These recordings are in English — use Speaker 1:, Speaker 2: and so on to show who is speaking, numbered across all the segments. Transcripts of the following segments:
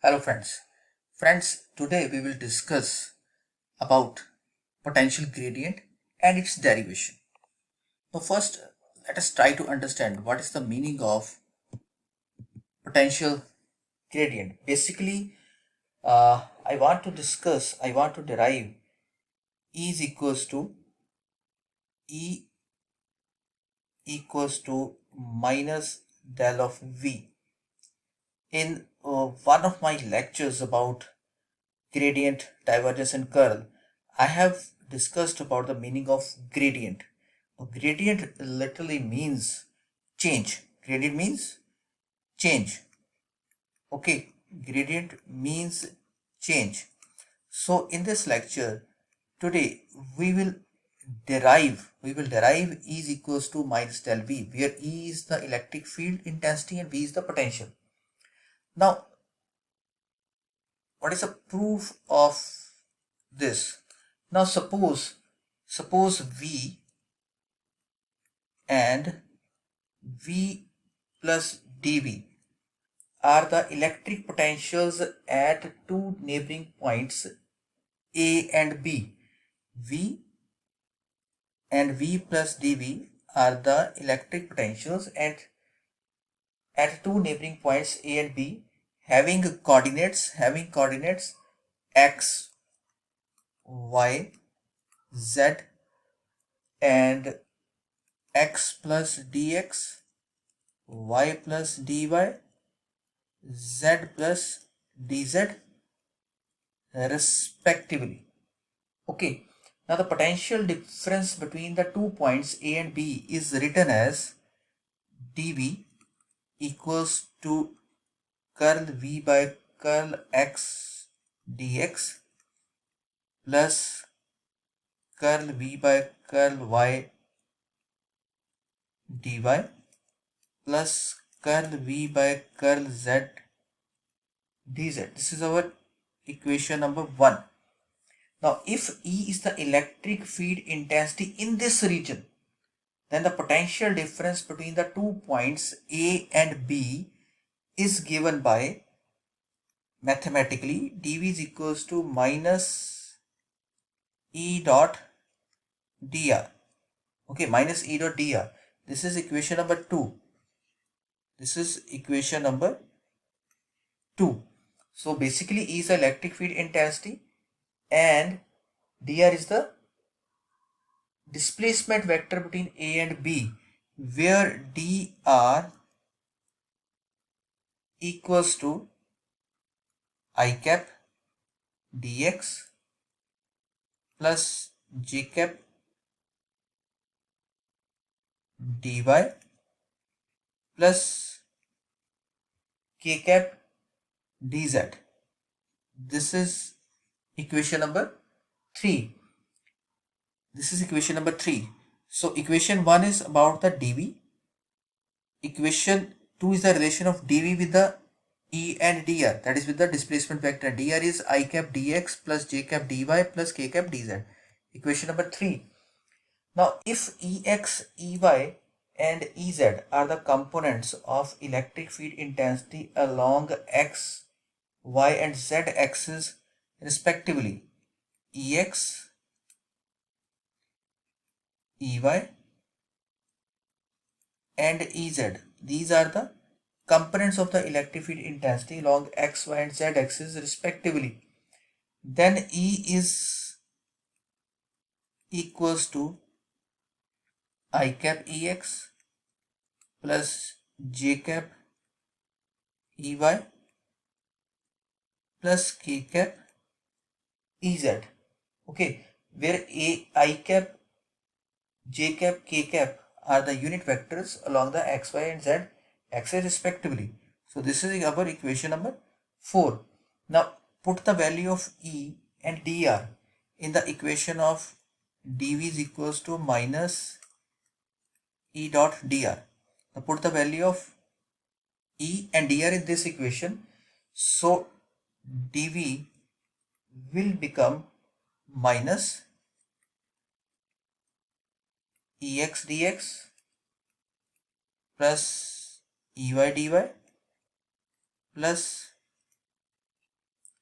Speaker 1: Hello friends. Friends, today we will discuss about potential gradient and its derivation. So first, let us try to understand what is the meaning of potential gradient. Basically, I want to derive E is equals to E equals to minus del of V. In one of my lectures about gradient, divergence and curl, I have discussed about the meaning of gradient. Now, gradient literally means change. Gradient means change. Okay, gradient means change. So in this lecture today we will derive E is equals to minus del V, where E is the electric field intensity and V is the potential. Now what is a proof of this? Now suppose V and V plus dV are the electric potentials at two neighboring points A and B. V and V plus dV are the electric potentials at two neighboring points A and B having coordinates x, y, z and x plus dx, y plus dy, z plus dz respectively. Okay, now the potential difference between the 2 points A and B is written as dV equals to curl V by curl x dx plus curl V by curl y dy plus curl V by curl z dz. This is our equation number 1. Now if E is the electric field intensity in this region, then the potential difference between the 2 points A and B is given by mathematically dV is equals to minus E dot dr. Okay, minus E dot dr. This is equation number 2. This is equation number 2. So basically E is the electric field intensity and dr is the displacement vector between A and B, where dr equals to I cap dx plus j cap dy plus k cap dz. This is equation number 3. This is equation number 3. So equation 1 is about the dV. Equation 2 is the relation of dV with the E and dr, that is with the displacement vector. Dr is I cap dx plus j cap dy plus k cap dz. Equation number 3. Now if Ex, Ey and Ez are the components of electric field intensity along x, y and z axis respectively, Ex, Ey and Ez, these are the components of the electric field intensity along x, y and z axis respectively, then E is equals to I cap Ex plus j cap Ey plus k cap Ez. Okay, where I cap, j cap, k cap are the unit vectors along the x, y and z axis respectively. So this is our equation number 4. Now put the value of E and dr in the equation of dV is equals to minus E dot dr. Now put the value of E and dr in this equation. So dV will become minus Ex dx plus Ey dy plus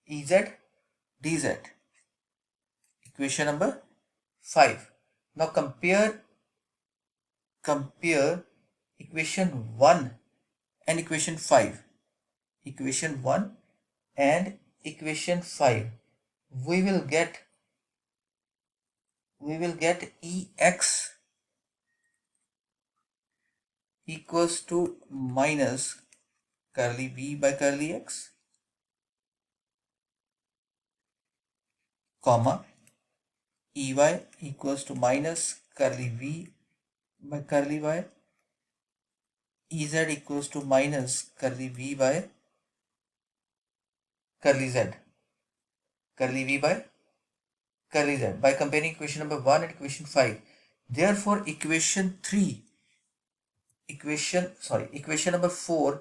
Speaker 1: Ez dz. Equation number 5. Now compare equation 1 and equation 5. Equation 1 and equation 5. We will get Ex equals to minus curly v by curly x, comma Ey equals to minus curly v by curly y, Ez equals to minus curly v by curly z, curly v by curly z, by comparing equation number 1 and equation 5. Therefore equation number 4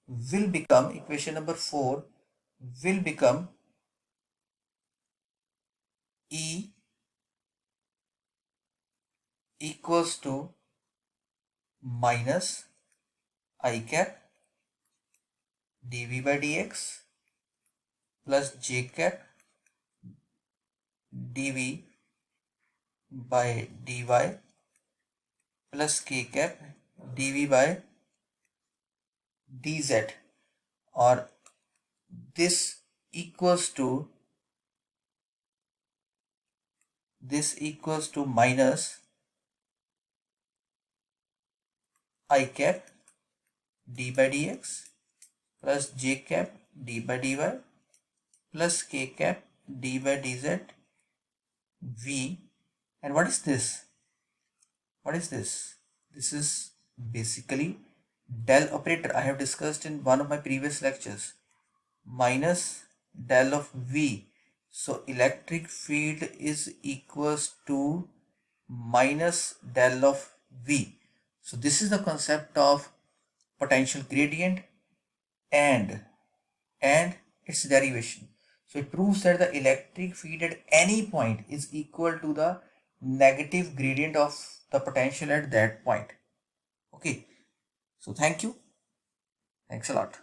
Speaker 1: will become E equals to minus I cap dv by dx plus j cap dv by dy plus k cap dv by dz, or this equals to minus I cap d by dx plus j cap d by dy plus k cap d by dz v. And what is this? This is basically del operator. I have discussed in one of my previous lectures. Minus del of v. So electric field is equals to minus del of v. So this is the concept of potential gradient and its derivation. So it proves that the electric field at any point is equal to the negative gradient of the potential at that point. Okay, so thank you. Thanks a lot.